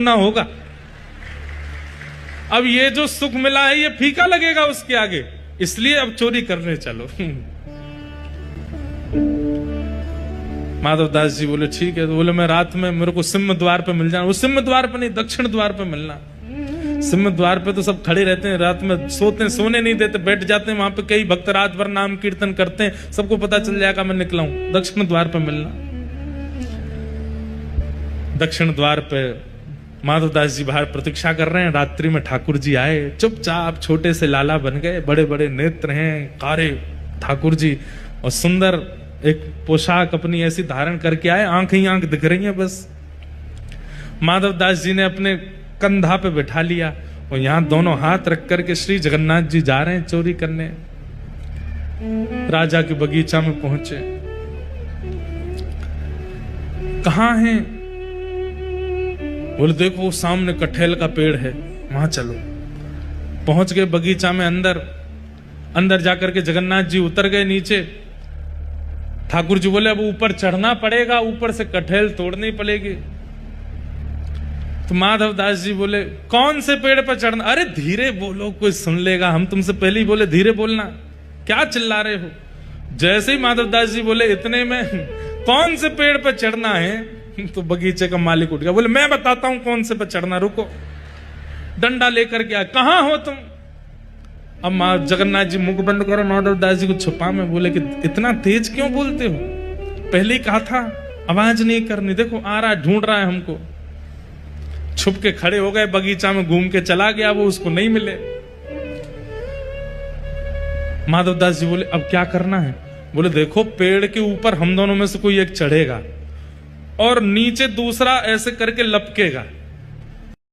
ना होगा। अब ये जो सुख मिला है ये फीका लगेगा उसके आगे, इसलिए अब चोरी करने चलो। माधवदास जी बोले ठीक है। तो बोले मैं रात में मेरे को सिंह द्वार पे मिल जाना। वो सिंह द्वार पे नहीं, दक्षिण द्वार पे मिलना। सिंह द्वार पे तो सब खड़े रहते हैं, रात में सोते हैं, सोने नहीं देते, बैठ जाते हैं वहां पे। कई भक्त रात भर नाम कीर्तन करते हैं, सबको पता चल जाएगा मैं निकला हूं। दक्षिण द्वार पे मिलना। दक्षिण द्वार पे माधवदास जी बाहर प्रतीक्षा कर रहे हैं। रात्रि में ठाकुर जी आए, चुपचाप छोटे से लाला बन गए, बड़े बड़े नेत्र हैं, कारे ठाकुर जी, और सुंदर एक पोशाक अपनी ऐसी धारण करके आए, आंख ही आंख दिख रही है बस। माधवदास जी ने अपने कंधा पे बैठा लिया और यहां दोनों हाथ रख करके श्री जगन्नाथ जी जा रहे हैं चोरी करने। राजा के बगीचा में पहुंचे। कहां हैं? बोले देखो सामने कटहल का पेड़ है, वहां चलो। पहुंच गए बगीचा में। अंदर जाकर के जगन्नाथ जी उतर गए नीचे। ठाकुर जी बोले अब ऊपर चढ़ना पड़ेगा, ऊपर से कटहल तोड़नी पड़ेगी। तो माधवदास जी बोले कौन से पेड़ पर चढ़ना? अरे धीरे बोलो, कोई सुन लेगा, हम तुमसे पहले ही बोले धीरे बोलना, क्या चिल्ला रहे हो? जैसे ही माधवदास जी बोले इतने में कौन से पेड़ पर चढ़ना है, तो बगीचे का मालिक उठ गया। बोले मैं बताता हूं कौन से पे चढ़ना, रुको। डंडा लेकर के आया। कहां हो तुम? अब जगन्नाथ जी मुख बंद करो, माधवदास जी को छुपा में बोले कि इतना तेज क्यों बोलते हो? पहले ही कहा था आवाज नहीं करनी, देखो आ रहा है, ढूंढ रहा है हमको। छुप के खड़े हो गए, बगीचा में घूम के चला गया, वो उसको नहीं मिले। माधवदास जी बोले अब क्या करना है? बोले देखो पेड़ के ऊपर हम दोनों में से कोई एक चढ़ेगा और नीचे दूसरा ऐसे करके लपकेगा,